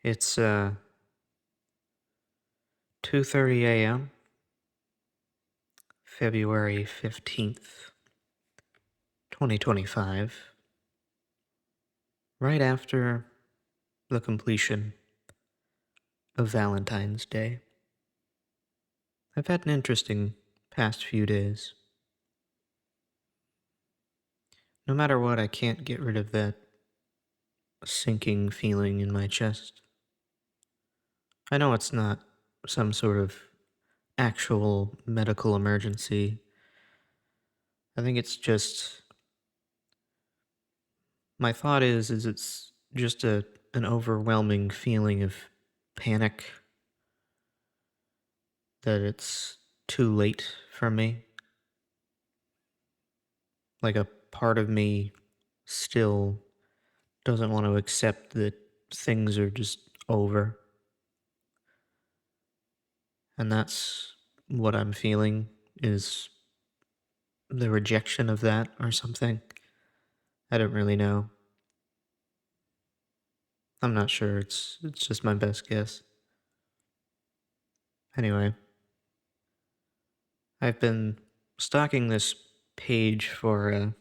It's 2:30 a.m., February 15th, 2025, right after the completion of Valentine's Day. I've had an interesting past few days. No matter what, I can't get rid of that sinking feeling in my chest. I know it's not some sort of actual medical emergency. I think it's just my thought is it's just an overwhelming feeling of panic that it's too late for me. Like a part of me still doesn't want to accept that things are just over. And that's what I'm feeling is the rejection of that or something. I don't really know. I'm not sure. It's just my best guess. Anyway, I've been stalking this page for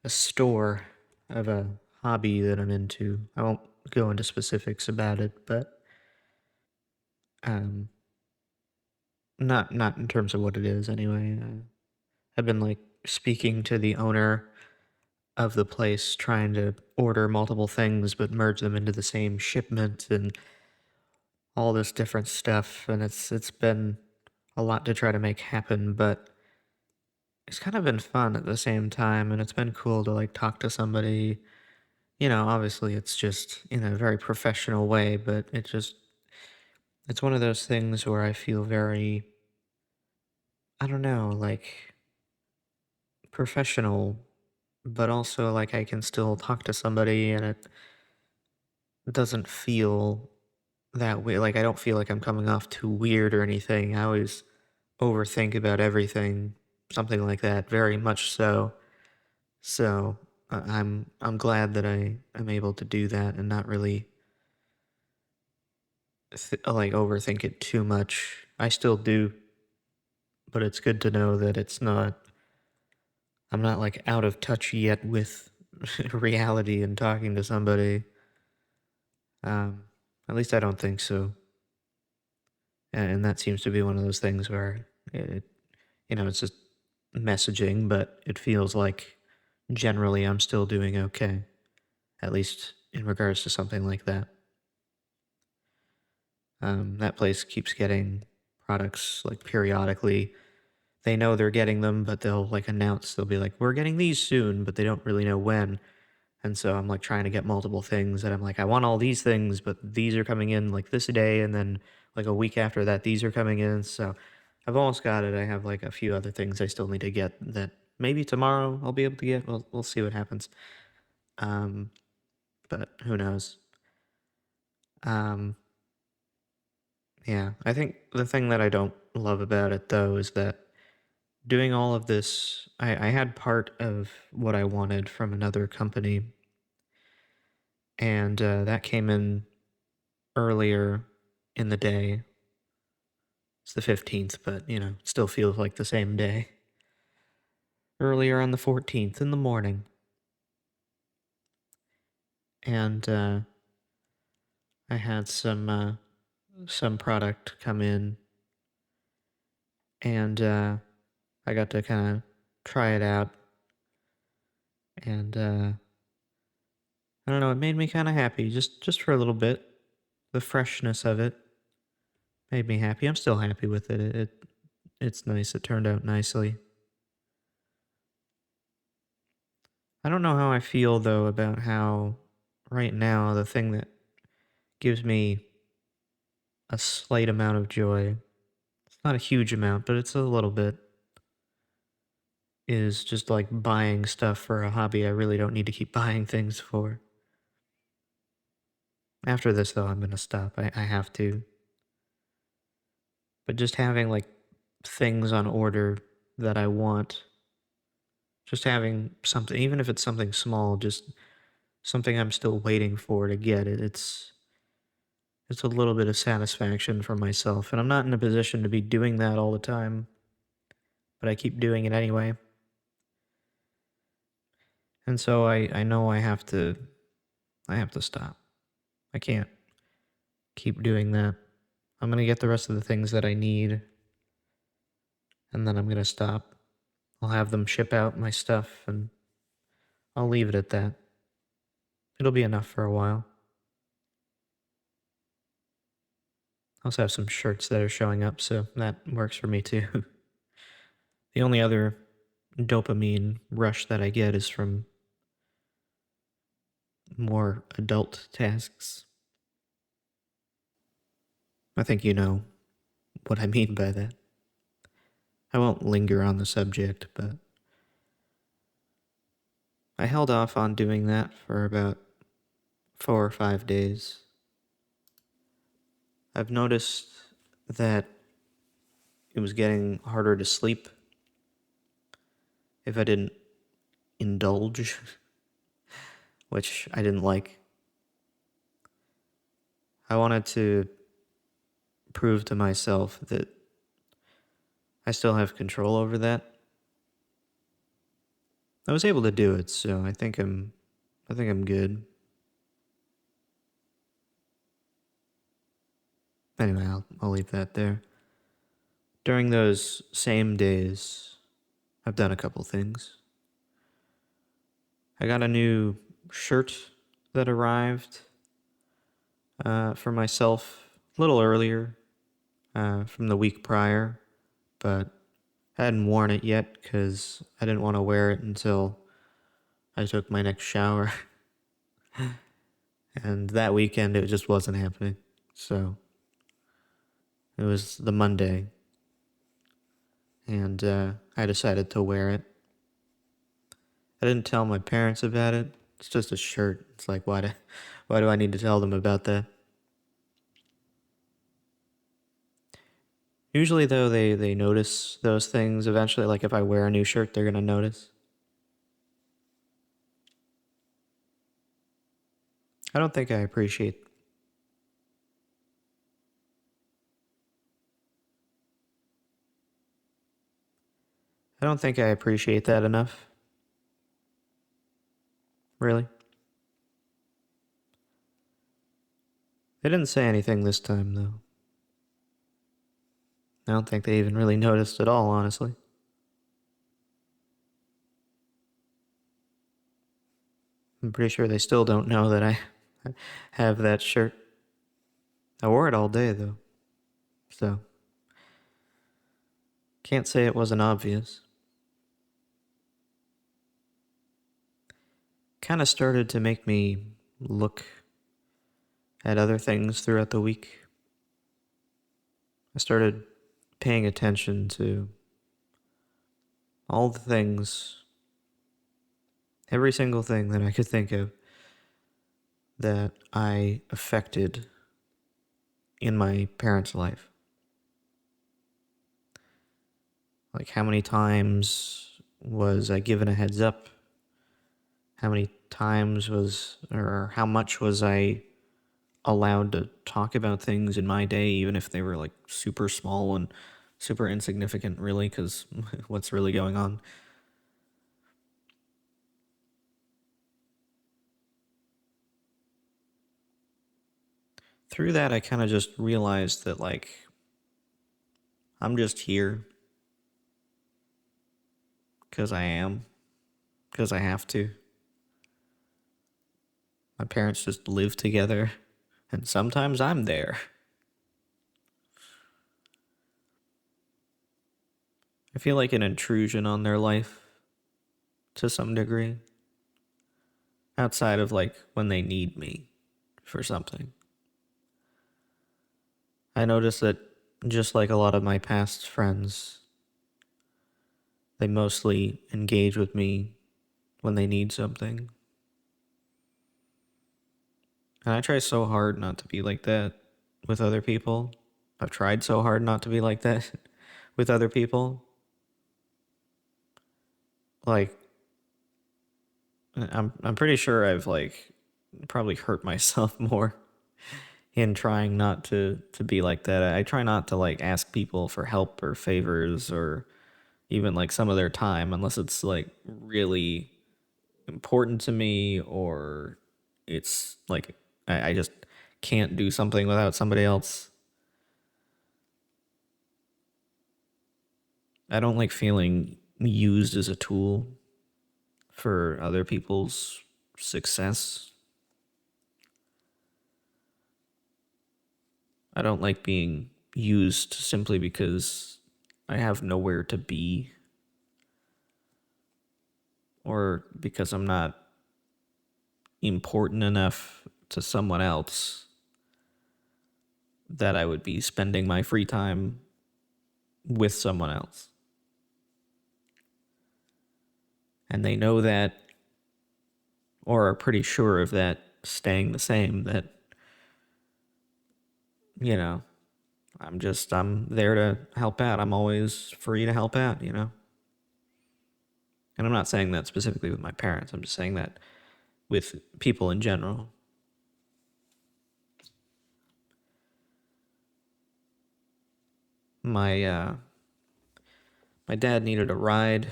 a store of a hobby that I'm into. I won't go into specifics about it, but um, not in terms of what it is anyway. I've been like speaking to the owner of the place, trying to order multiple things but merge them into the same shipment and all this different stuff, and it's been a lot to try to make happen, but it's kind of been fun at the same time, and it's been cool to like talk to somebody. Obviously it's just in a very professional way, but it's one of those things where I feel very, I don't know, like professional, but also like I can still talk to somebody and it doesn't feel that way. Like I don't feel like I'm coming off too weird or anything. I always overthink about everything, something like that, very much so. So I'm glad that I am able to do that and not really like overthink it too much. I still do, but it's good to know that I'm not like out of touch yet with reality and talking to somebody. Um, at least I don't think so. And that seems to be one of those things where it's just messaging, but it feels like generally I'm still doing okay, at least in regards to something like that. That place keeps getting products like periodically. They know they're getting them, but they'll like announce, they'll be like, we're getting these soon, but they don't really know when. And so I'm like trying to get multiple things and I'm like, I want all these things, but these are coming in like this day. And then like a week after that, these are coming in. So I've almost got it. I have like a few other things I still need to get that maybe tomorrow I'll be able to get. We'll see what happens. Um, but who knows? Um, yeah, I think the thing that I don't love about it though is that doing all of this, I had part of what I wanted from another company, and that came in earlier in the day. It's the 15th, but it still feels like the same day. Earlier on the 14th in the morning, and I had some product come in, and I got to kind of try it out, and I don't know, it made me kind of happy just for a little bit. The freshness of it made me happy. I'm still happy with it. It's nice. It turned out nicely. I don't know how I feel though about how right now the thing that gives me a slight amount of joy, it's not a huge amount, but it's a little bit, is just like buying stuff for a hobby I really don't need to keep buying things for. After this though, I'm gonna stop. I have to. But just having like things on order that I want, just having something, even if it's something small, just something I'm still waiting for to get it. It's It's a little bit of satisfaction for myself, and I'm not in a position to be doing that all the time, but I keep doing it anyway. And so I know I have to stop. I can't keep doing that. I'm gonna get the rest of the things that I need, and then I'm gonna stop. I'll have them ship out my stuff, and I'll leave it at that. It'll be enough for a while. I also have some shirts that are showing up, so that works for me too. The only other dopamine rush that I get is from more adult tasks. I think you know what I mean by that. I won't linger on the subject, but I held off on doing that for about 4 or 5 days. I've noticed that it was getting harder to sleep if I didn't indulge, which I didn't like. I wanted to prove to myself that I still have control over that. I was able to do it, so I think I'm good. Anyway, I'll leave that there. During those same days, I've done a couple things. I got a new shirt that arrived for myself a little earlier from the week prior, but I hadn't worn it yet because I didn't want to wear it until I took my next shower. And that weekend, it just wasn't happening. So it was the Monday, and I decided to wear it. I didn't tell my parents about it. It's just a shirt. It's like, why do I need to tell them about that? Usually, though, they notice those things eventually. Like, if I wear a new shirt, they're going to notice. I don't think I appreciate. I don't think I appreciate that enough. Really. They didn't say anything this time, though. I don't think they even really noticed at all, honestly. I'm pretty sure they still don't know that I have that shirt. I wore it all day, though. So, can't say it wasn't obvious. Kind of started to make me look at other things throughout the week. I started paying attention to all the things, every single thing that I could think of that I affected in my parents' life. Like, how many times was I given a heads up? How many times or how much was I allowed to talk about things in my day, even if they were like super small and super insignificant, really, because what's really going on? Through that, I kind of just realized that, like, I'm just here because I am, because I have to. My parents just live together, and sometimes I'm there. I feel like an intrusion on their life to some degree, outside of like when they need me for something. I notice that just like a lot of my past friends, they mostly engage with me when they need something. And I try so hard not to be like that with other people. I've tried so hard not to be like that with other people. Like, I'm pretty sure I've like probably hurt myself more in trying not to be like that. I try not to like ask people for help or favors or even like some of their time unless it's like really important to me or it's like I just can't do something without somebody else. I don't like feeling used as a tool for other people's success. I don't like being used simply because I have nowhere to be or because I'm not important enough to someone else that I would be spending my free time with someone else. And they know that or are pretty sure of that staying the same, that, you know, I'm there to help out. I'm always free to help out, you know? And I'm not saying that specifically with my parents. I'm just saying that with people in general. My my dad needed a ride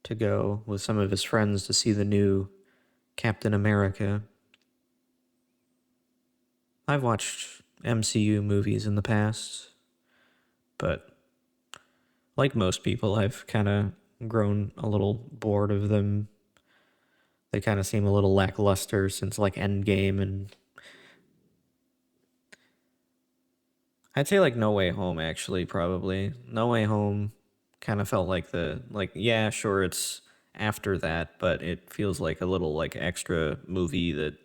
to go with some of his friends to see the new Captain America. I've watched MCU movies in the past, but like most people, I've kind of grown a little bored of them. They kind of seem a little lackluster since like Endgame, and I'd say like No Way Home actually, probably. No Way Home kind of felt like yeah, sure it's after that, but it feels like a little like extra movie that,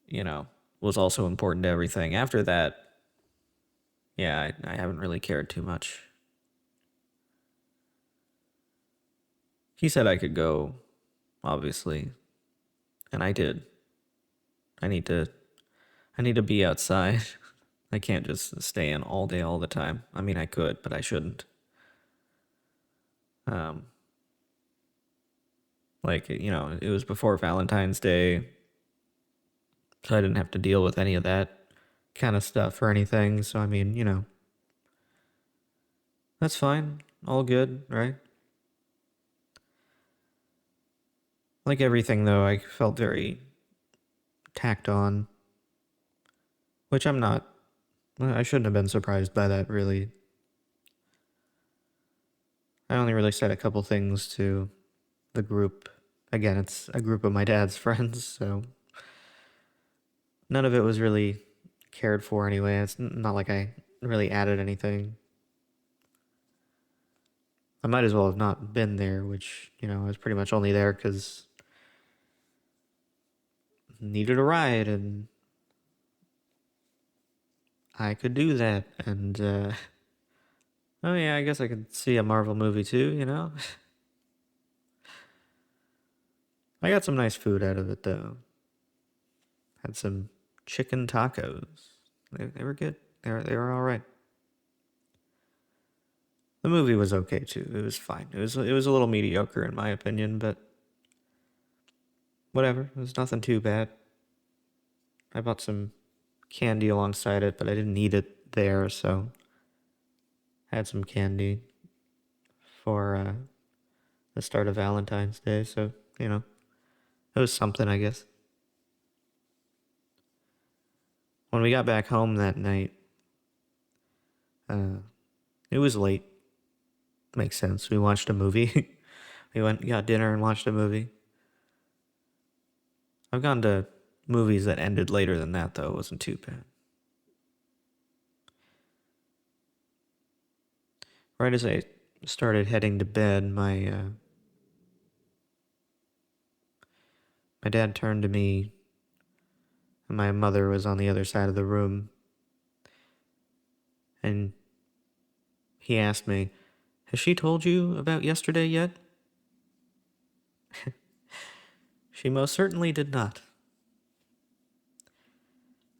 you know, was also important to everything. After that, yeah, I haven't really cared too much. He said I could go, obviously, and I did. I need to I need to be outside. I can't just stay in all day all the time. I mean, I could, but I shouldn't. Um like, you know, it was before Valentine's Day, so I didn't have to deal with any of that kind of stuff or anything. So I mean, you know, that's fine. All good, right? Like everything though, I felt very tacked on, which I'm not. I shouldn't have been surprised by that really. I only really said a couple things to the group. Again, it's a group of my dad's friends, so none of it was really cared for anyway. It's not like I really added anything. I might as well have not been there, which, you know, I was pretty much only there because needed a ride and I could do that. And, oh yeah, I guess I could see a Marvel movie too, you know? I got some nice food out of it though. Had some chicken tacos. They were good. They were all right. The movie was okay too. It was fine. It was a little mediocre in my opinion, but whatever. It was nothing too bad. I bought some candy alongside it, but I didn't eat it there, so I had some candy for the start of Valentine's Day. So you know, it was something, I guess. When we got back home that night, uh, it was late. Makes sense. We watched a movie. We went, got dinner, and watched a movie. I've gone to movies that ended later than that, though. It wasn't too bad. Right as I started heading to bed, my dad turned to me, and my mother was on the other side of the room, and he asked me, "Has she told you about yesterday yet?" She most certainly did not.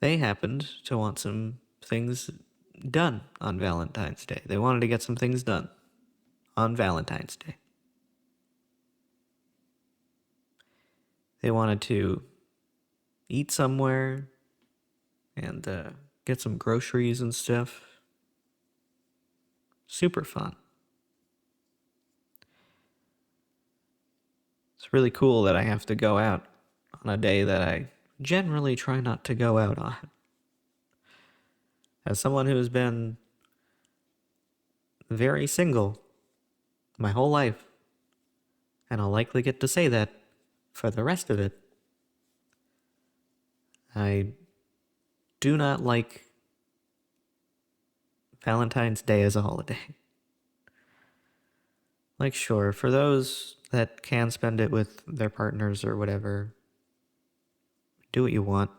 They happened to want some things done on Valentine's Day. They wanted to get some things done on Valentine's Day. They wanted to eat somewhere. and get some groceries and stuff. Super fun. It's really cool that I have to go out on a day that I generally try not to go out on. As someone who has been very single my whole life, and I'll likely get to say that for the rest of it, I do not like Valentine's Day as a holiday. Like, sure, for those that can spend it with their partners or whatever, do what you want.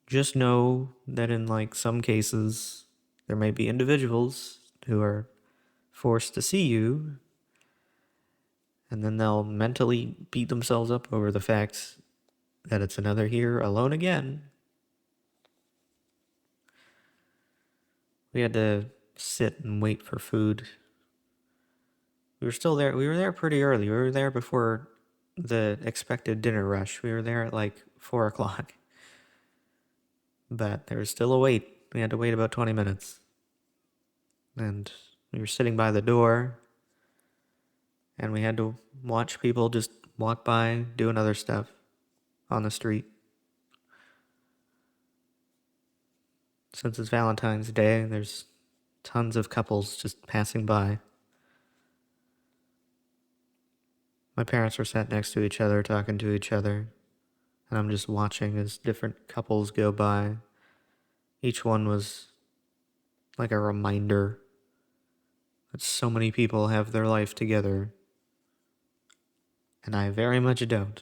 Just know that in like some cases, there may be individuals who are forced to see you, and then they'll mentally beat themselves up over the fact that it's another year alone again. We had to sit and wait for food. We were still there. We were there pretty early. We were there before the expected dinner rush. We were there at like 4 o'clock. But there was still a wait. We had to wait about 20 minutes. And we were sitting by the door, and we had to watch people just walk by doing other stuff on the street. Since it's Valentine's Day, there's tons of couples just passing by. My parents were sat next to each other, talking to each other, and I'm just watching as different couples go by. Each one was like a reminder that so many people have their life together, and I very much don't.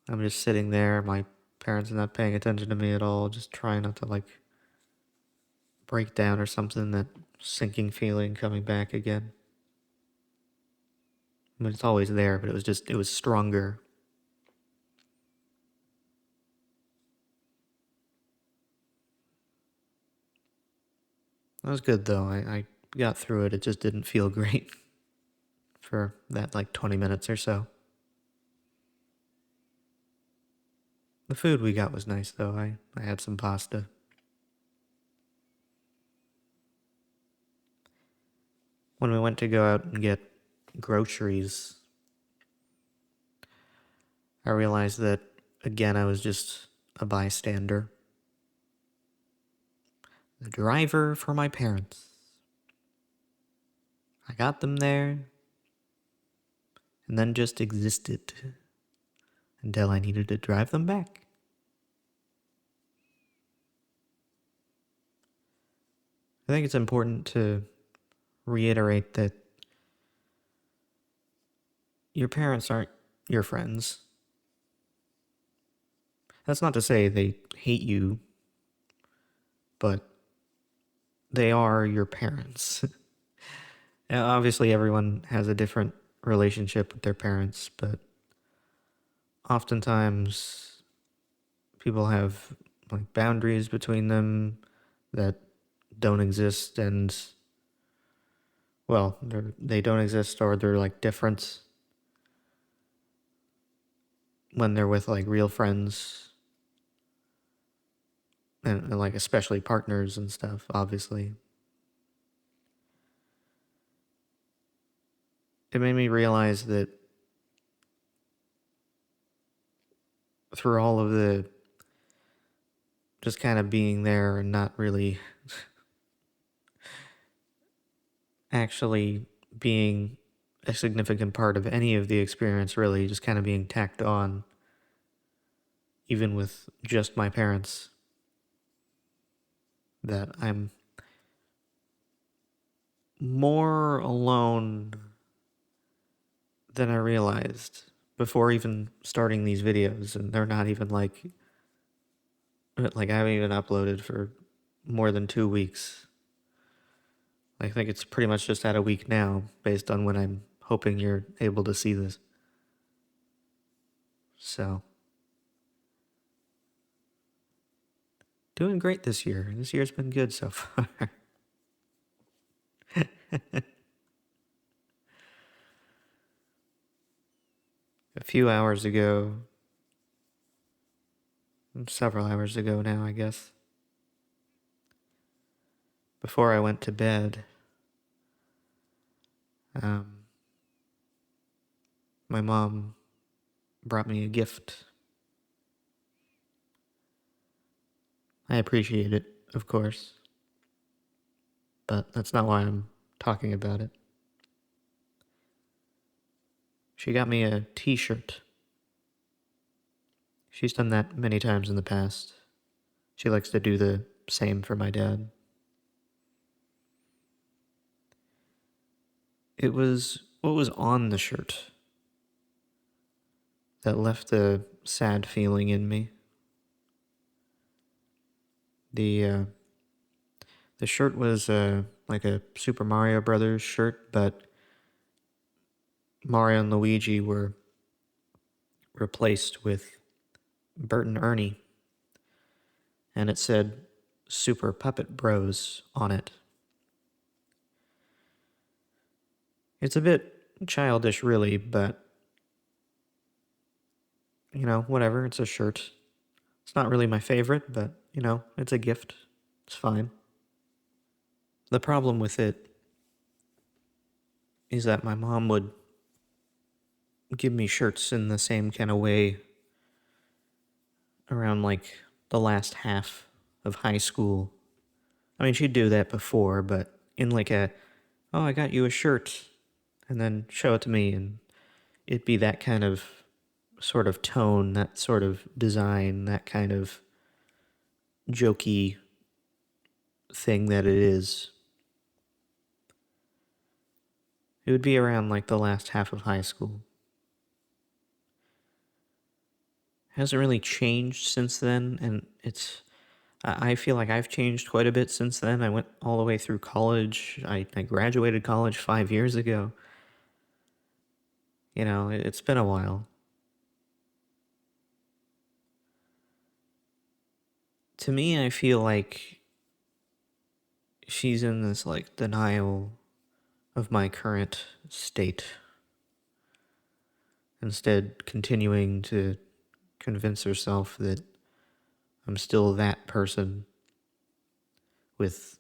I'm just sitting there, my parents are not paying attention to me at all, just trying not to like break down or something, that sinking feeling coming back again. I mean, it's always there, but it was stronger. That was good though. I got through it. It just didn't feel great for that like 20 minutes or so. The food we got was nice though. I had some pasta. When we went to go out and get groceries, I realized that, again, I was just a bystander. The driver for my parents. I got them there, and then just existed until I needed to drive them back. I think it's important to reiterate that your parents aren't your friends. That's not to say they hate you, but they are your parents. Now, obviously, everyone has a different relationship with their parents, but oftentimes people have like boundaries between them that don't exist, and well, they don't exist, or they're like different when they're with like real friends, and like especially partners and stuff, obviously. It made me realize that through all of the just kind of being there and not really actually being a significant part of any of the experience, really, just kind of being tacked on, even with just my parents, that I'm more alone than I realized before even starting these videos. And they're not even like I haven't even uploaded for more than 2 weeks. I think it's pretty much just at a week now, based on when I'm hoping you're able to see this. So, doing great this year. This year's been good so far. A few hours ago, several hours ago now, I guess, before I went to bed, um, my mom brought me a gift. I appreciate it, of course, but that's not why I'm talking about it. She got me a t-shirt. She's done that many times in the past. She likes to do the same for my dad. It was what was on the shirt that left a sad feeling in me. The uh, the shirt was like a Super Mario Brothers shirt, but Mario and Luigi were replaced with Bert and Ernie, and it said Super Puppet Bros on it. It's a bit childish, really, but whatever. It's a shirt. It's not really my favorite, but it's a gift. It's fine. The problem with it is that my mom would give me shirts in the same kind of way around like the last half of high school. I mean, she'd do that before, but in like oh, I got you a shirt, and then show it to me, and it'd be that kind of sort of tone, that sort of design, that kind of jokey thing that it is. It would be around like the last half of high school. Hasn't really changed since then, and I feel like I've changed quite a bit since then. I went all the way through college. I graduated college 5 years ago. It's been a while. To me, I feel like she's in this like denial of my current state, instead continuing to convince herself that I'm still that person with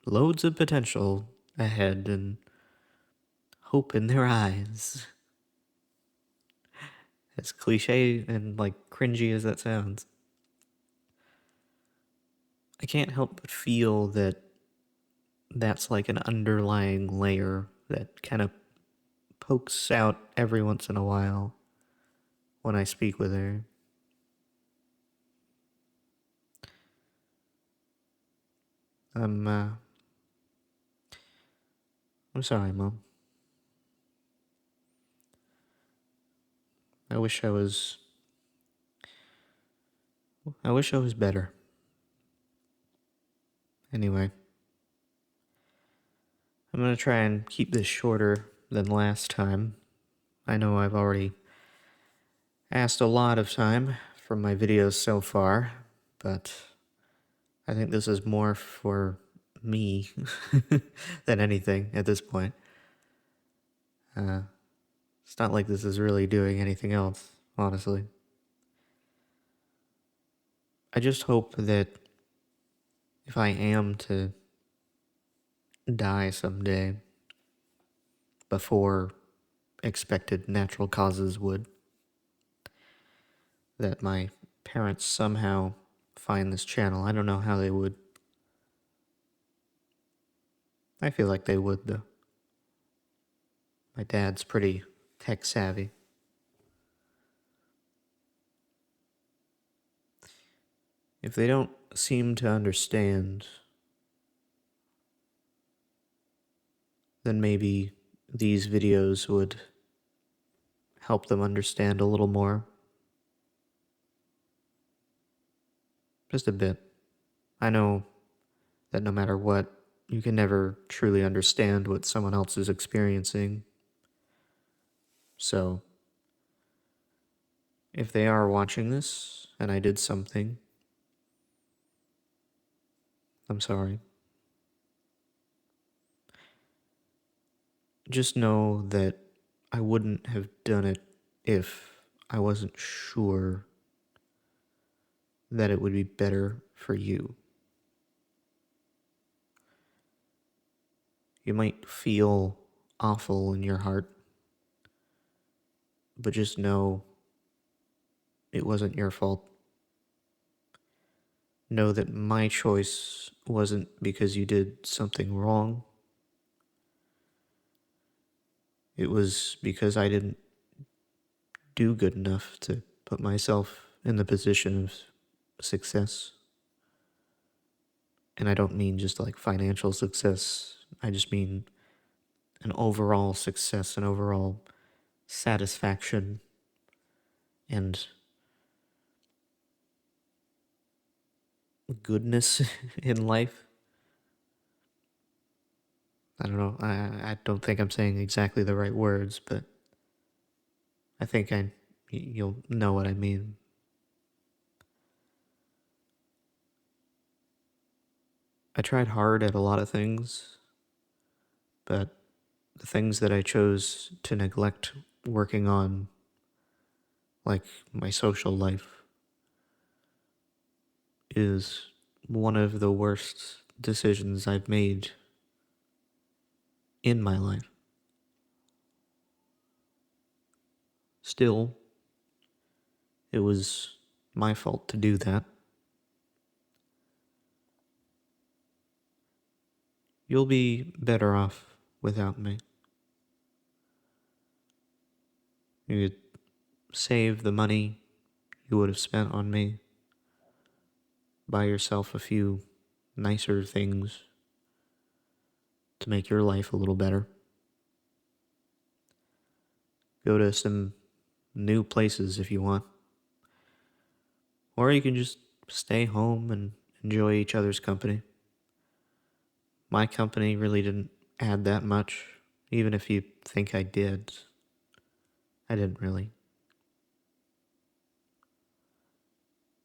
loads of potential ahead and hope in their eyes. As cliche and like cringy as that sounds, I can't help but feel that that's like an underlying layer that kind of pokes out every once in a while when I speak with her. I'm uh I'm sorry, Mom. I wish I was I wish I was better. Anyway, I'm gonna try and keep this shorter than last time. I know I've already asked a lot of time from my videos so far, but I think this is more for me than anything at this point. Uh, it's not like this is really doing anything else, honestly. I just hope that if I am to die someday before expected natural causes would, that my parents somehow find this channel. I don't know how they would. I feel like they would, though. My dad's pretty tech savvy. If they don't seem to understand, then maybe these videos would help them understand a little more. Just a bit. I know that no matter what, you can never truly understand what someone else is experiencing. So, if they are watching this and I did something, I'm sorry. Just know that I wouldn't have done it if I wasn't sure that it would be better for you. You might feel awful in your heart, but just know it wasn't your fault. Know that my choice wasn't because you did something wrong. It was because I didn't do good enough to put myself in the position of success. And I don't mean just like financial success, I just mean an overall success, an overall satisfaction, and goodness in life. I don't know. I don't think I'm saying exactly the right words, but I think you'll know what I mean. I tried hard at a lot of things, but the things that I chose to neglect working on, like my social life, is one of the worst decisions I've made in my life. Still, it was my fault to do that. You'll be better off without me. You could save the money you would have spent on me, buy yourself a few nicer things to make your life a little better. Go to some new places if you want. Or you can just stay home and enjoy each other's company. My company really didn't add that much, even if you think I did. I didn't really.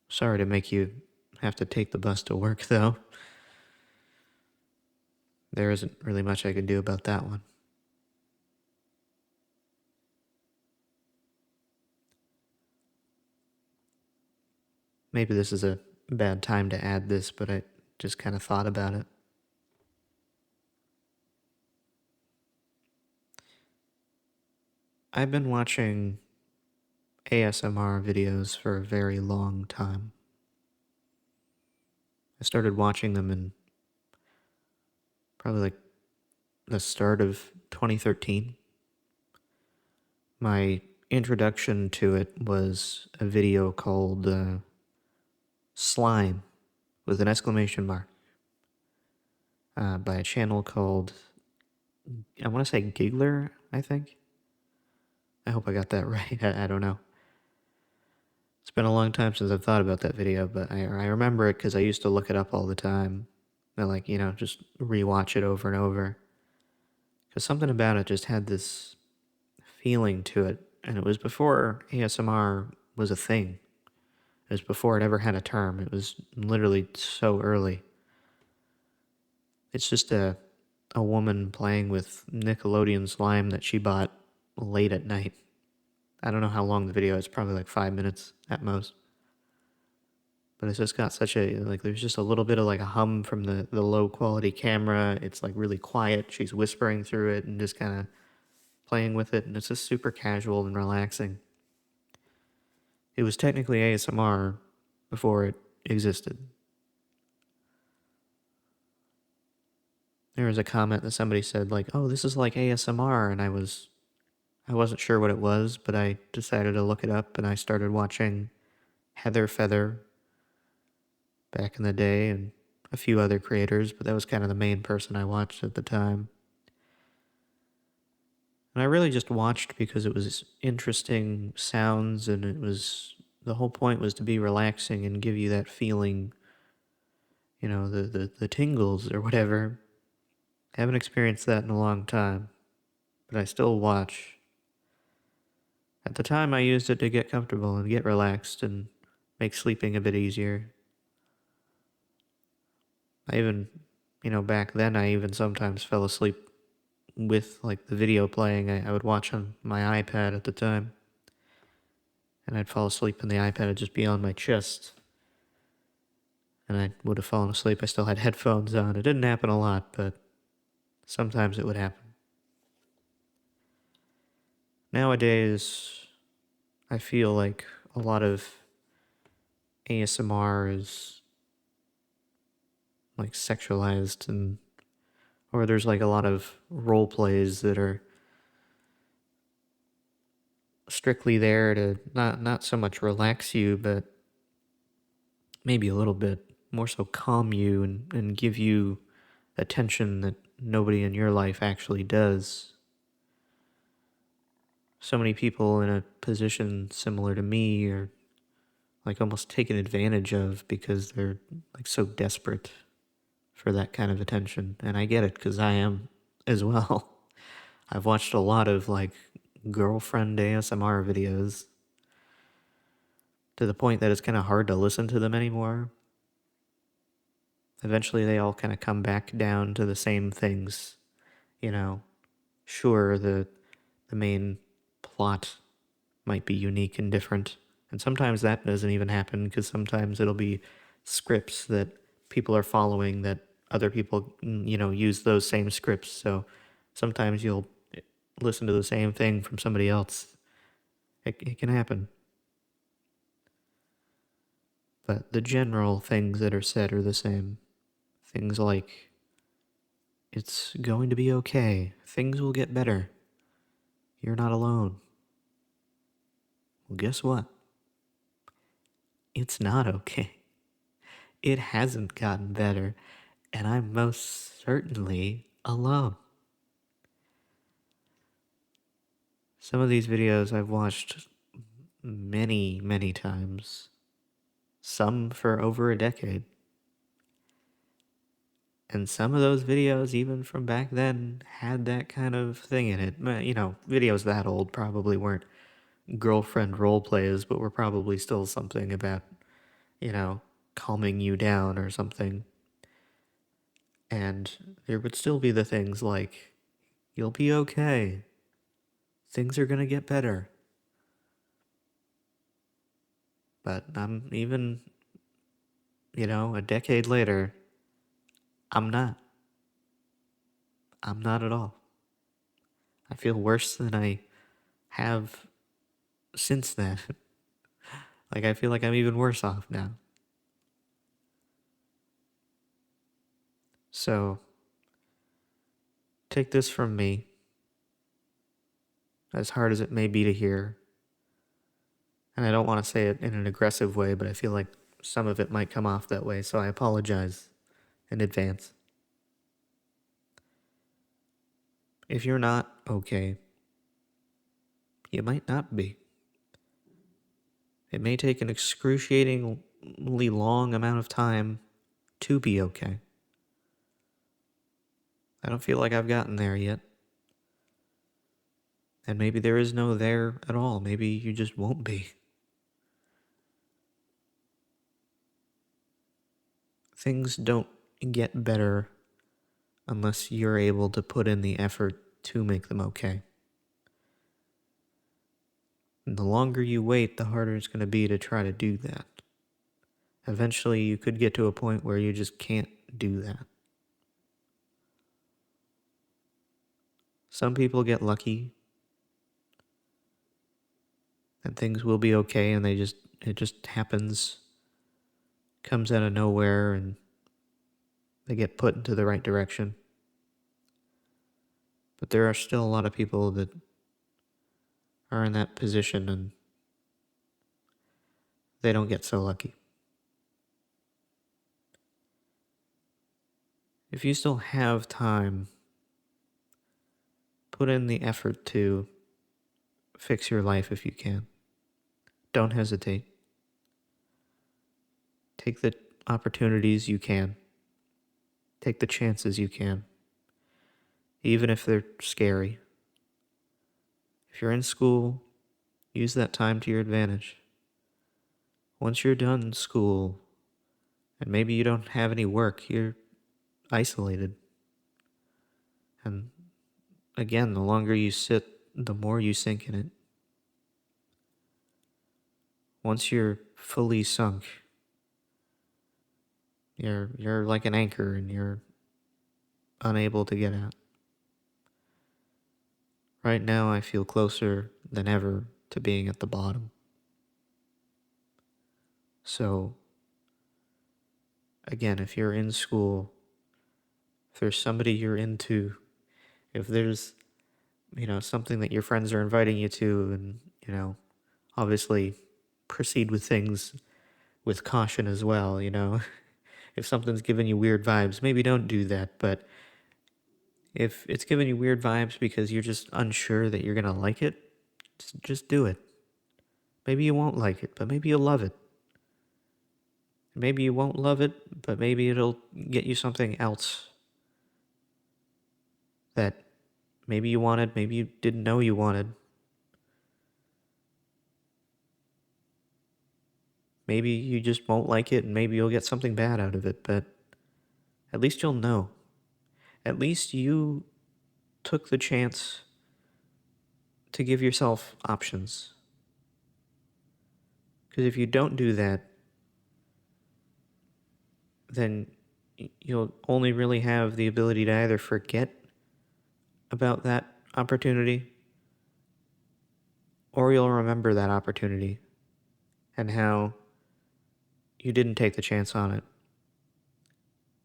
Sorry to make you have to take the bus to work, though. There isn't really much I can do about that one. Maybe this is a bad time to add this, but I just kind of thought about it. I've been watching ASMR videos for a very long time. I started watching them in probably like the start of 2013. My introduction to it was a video called Slime with an exclamation mark by a channel called, I want to say Giggler, I think. I hope I got that right. I don't know. It's been a long time since I've thought about that video, but I remember it because I used to look it up all the time. And like, just rewatch it over and over. Because something about it just had this feeling to it. And it was before ASMR was a thing. It was before it ever had a term. It was literally so early. It's just a woman playing with Nickelodeon slime that she bought late at night. I don't know how long the video is, probably like 5 minutes at most. But it's just got such a, like, there's just a little bit of like a hum from the low quality camera. It's like really quiet. She's whispering through it and just kind of playing with it. And it's just super casual and relaxing. It was technically ASMR before it existed. There was a comment that somebody said like, "Oh, this is like ASMR," and I wasn't sure what it was, but I decided to look it up and I started watching Heather Feather back in the day and a few other creators, but that was kind of the main person I watched at the time. And I really just watched because it was interesting sounds and the whole point was to be relaxing and give you that feeling, the tingles or whatever. I haven't experienced that in a long time, but I still watch. At the time, I used it to get comfortable and get relaxed and make sleeping a bit easier. I even, back then, I even sometimes fell asleep with like the video playing. I would watch on my iPad at the time. and I'd fall asleep and the iPad would just be on my chest, and I would have fallen asleep. I still had headphones on. It didn't happen a lot, but sometimes it would happen. Nowadays, I feel like a lot of ASMR is like sexualized, and or there's like a lot of role plays that are strictly there to not so much relax you, but maybe a little bit more so calm you and give you attention that nobody in your life actually does. So many people in a position similar to me are like almost taken advantage of because they're like so desperate for that kind of attention. And I get it because I am as well. I've watched a lot of like girlfriend ASMR videos to the point that it's kind of hard to listen to them anymore. Eventually, they all kind of come back down to the same things. You know, sure, the main plot might be unique and different, and sometimes that doesn't even happen because sometimes it'll be scripts that people are following that other people, use those same scripts. So sometimes you'll listen to the same thing from somebody else. It can happen. But the general things that are said are the same. Things like, it's going to be okay. Things will get better. You're not alone. Well, guess what? It's not okay. It hasn't gotten better, and I'm most certainly alone. Some of these videos I've watched many, many times, some for over a decade. And some of those videos, even from back then, had that kind of thing in it. Videos that old probably weren't girlfriend role plays, but were probably still something about, calming you down or something. And there would still be the things like, you'll be okay. Things are gonna get better. But I'm even, a decade later, I'm not. I'm not at all. I feel worse than I have since then. Like, I feel like I'm even worse off now. So, take this from me, as hard as it may be to hear. And I don't want to say it in an aggressive way, but I feel like some of it might come off that way, so I apologize in advance. If you're not okay, you might not be. It may take an excruciatingly long amount of time to be okay. I don't feel like I've gotten there yet. And maybe there is no there at all. Maybe you just won't be. Things don't get better unless you're able to put in the effort to make them okay. And the longer you wait, the harder it's going to be to try to do that. Eventually, you could get to a point where you just can't do that. Some people get lucky and things will be okay, and it just happens, comes out of nowhere, and they get put into the right direction. But there are still a lot of people that are in that position and they don't get so lucky. If you still have time, put in the effort to fix your life if you can. Don't hesitate. Take the opportunities you can. Take the chances you can, even if they're scary. If you're in school, use that time to your advantage. Once you're done school, and maybe you don't have any work, you're isolated. And again, the longer you sit, the more you sink in it. once you're fully sunk, you're like an anchor and you're unable to get out. Right now, I feel closer than ever to being at the bottom. So, again, if you're in school, if there's somebody you're into, if there's, something that your friends are inviting you to, and, obviously proceed with things with caution as well. If something's giving you weird vibes, maybe don't do that, but if it's giving you weird vibes because you're just unsure that you're gonna like it, just do it. Maybe you won't like it, but maybe you'll love it. Maybe you won't love it, but maybe it'll get you something else that maybe you wanted, maybe you didn't know you wanted. Maybe you just won't like it and maybe you'll get something bad out of it, but at least you'll know. At least you took the chance to give yourself options. Because if you don't do that, then you'll only really have the ability to either forget about that opportunity or you'll remember that opportunity and how you didn't take the chance on it.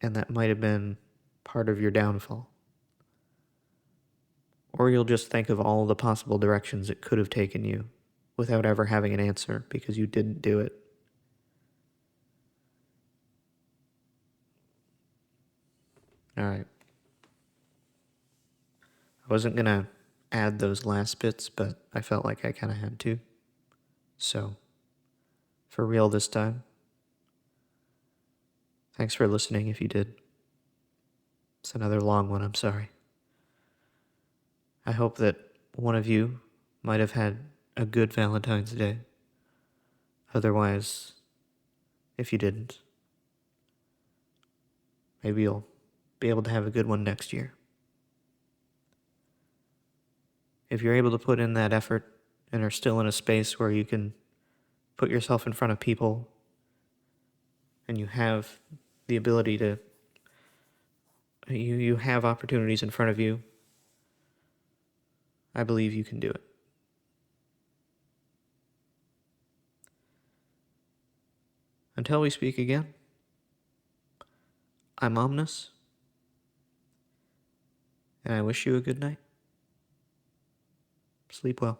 And that might have been part of your downfall. Or you'll just think of all the possible directions it could have taken you without ever having an answer because you didn't do it. All right. I wasn't going to add those last bits, but I felt like I kind of had to. So, for real this time, thanks for listening if you did. It's another long one, I'm sorry. I hope that one of you might have had a good Valentine's Day. Otherwise, if you didn't, maybe you'll be able to have a good one next year. If you're able to put in that effort and are still in a space where you can put yourself in front of people and you have the ability to, you have opportunities in front of you, I believe you can do it. Until we speak again, I'm Omnis, and I wish you a good night. Sleep well.